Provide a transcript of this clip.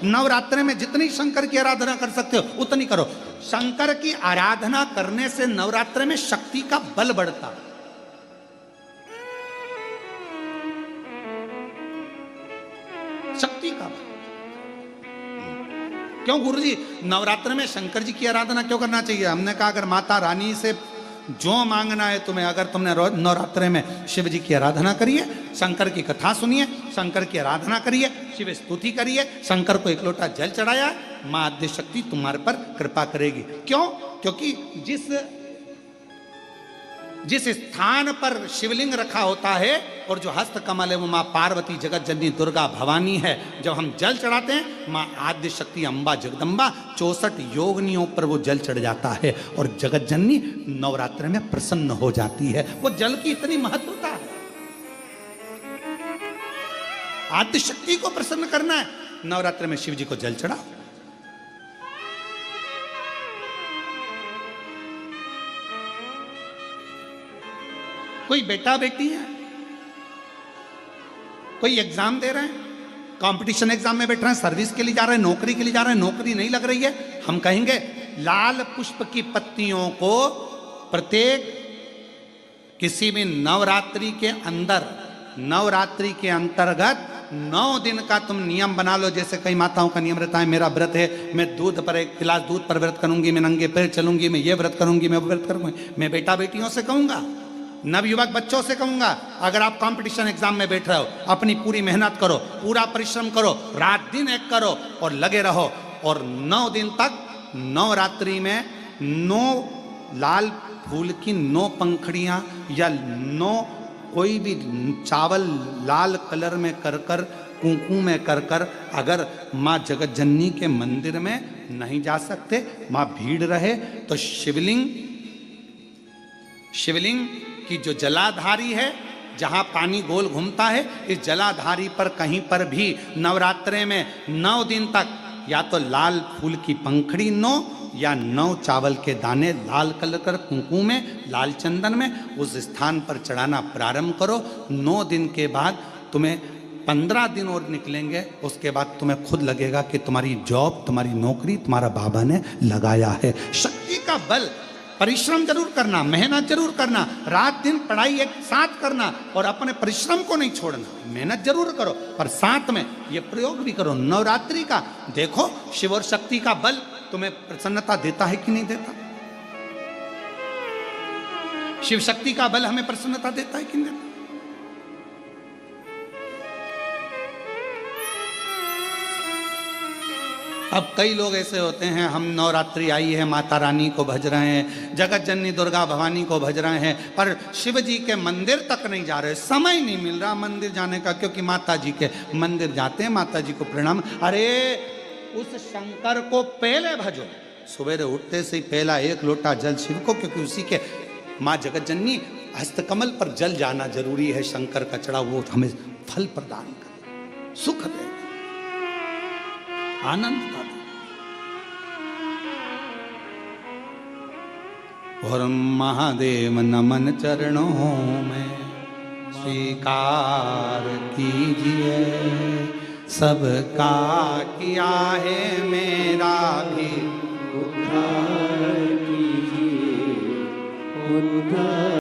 नवरात्रि में जितनी शंकर की आराधना कर सकते हो उतनी करो। शंकर की आराधना करने से नवरात्रि में शक्ति का बल बढ़ता। शक्ति का बल। क्यों गुरुजी नवरात्र में शंकर जी की आराधना क्यों करना चाहिए? हमने कहा अगर माता रानी से जो मांगना है तुम्हें, अगर तुमने नवरात्रे में शिव जी की आराधना करिए, शंकर की कथा सुनिए, शंकर की आराधना करिए, शिव स्तुति करिए, शंकर को एक लोटा जल चढ़ाया, मां आद्य शक्ति तुम्हारे पर कृपा करेगी। क्यों? क्योंकि जिस स्थान पर शिवलिंग रखा होता है और जो हस्त कमल है वो मां पार्वती जगत जननी दुर्गा भवानी है। जब हम जल चढ़ाते हैं मां आद्य शक्ति अम्बा जगदम्बा 64 योगिनियों पर वो जल चढ़ जाता है और जगत जननी नवरात्र में प्रसन्न हो जाती है। वो जल की इतनी महत्वता है। आद्य शक्ति को प्रसन्न करना है, नवरात्र में शिव जी को जल चढ़ाओ। कोई बेटा बेटी है, कोई एग्जाम दे रहे हैं, कंपटीशन एग्जाम में बैठ रहे हैं, सर्विस के लिए जा रहे हैं, नौकरी के लिए जा रहे हैं, नौकरी नहीं लग रही है, हम कहेंगे लाल पुष्प की पत्तियों को प्रत्येक किसी भी नवरात्रि के अंदर, नवरात्रि के अंतर्गत 9 दिन का तुम नियम बना लो। जैसे कई माताओं का नियम रहता है, मेरा व्रत है, मैं दूध पर एक गिलास दूध पर व्रत करूंगी, मैं नंगे पैर चलूंगी, मैं ये व्रत करूंगी, मैं वो व्रत करूंगी। मैं बेटा बेटियों से कहूंगा, नवयुवक बच्चों से कहूंगा, अगर आप कंपटीशन एग्जाम में बैठ रहे हो, अपनी पूरी मेहनत करो, पूरा परिश्रम करो, रात दिन एक करो और लगे रहो। और 9 दिन तक नवरात्रि में 9 लाल फूल की 9 पंखड़ियां या 9 कोई भी चावल लाल कलर में कर कर, कुंकू में कर कर, अगर माँ जगत जननी के मंदिर में नहीं जा सकते, माँ भीड़ रहे तो शिवलिंग की जो जलाधारी है, जहां पानी गोल घूमता है, इस जलाधारी पर कहीं पर भी नवरात्रे में 9 दिन तक या तो लाल फूल की पंखड़ी 9 या 9 चावल के दाने लाल कलर कर कुंकू में, लाल चंदन में उस स्थान पर चढ़ाना प्रारंभ करो। 9 दिन के बाद तुम्हें 15 दिन और निकलेंगे, उसके बाद तुम्हें खुद लगेगा कि तुम्हारी जॉब, तुम्हारी नौकरी तुम्हारा बाबा ने लगाया है। शक्ति का बल। परिश्रम जरूर करना, मेहनत जरूर करना, रात दिन पढ़ाई एक साथ करना और अपने परिश्रम को नहीं छोड़ना। मेहनत जरूर करो पर साथ में ये प्रयोग भी करो नवरात्रि का। देखो शिव और शक्ति का बल तुम्हें प्रसन्नता देता है कि नहीं देता? शिव शक्ति का बल हमें प्रसन्नता देता है कि नहीं देता? अब कई लोग ऐसे होते हैं, हम नवरात्रि आई है, माता रानी को भज रहे हैं, जगत जननी दुर्गा भवानी को भज रहे हैं, पर शिव जी के मंदिर तक नहीं जा रहे, समय नहीं मिल रहा मंदिर जाने का, क्योंकि माता जी के मंदिर जाते हैं, माता जी को प्रणाम। अरे उस शंकर को पहले भजो, सवेरे उठते से ही पहला 1 लोटा जल शिव को, क्योंकि उसी के माँ जगत जननी हस्तकमल पर जल जाना जरूरी है। शंकर का चढ़ा वो हमें फल प्रदान करे, सुख दे, आनंद का दे। और महादेव नमन चरणों में स्वीकार कीजिए, सबका किया है मेरा भी उद्धार कीजिए, उद्धार।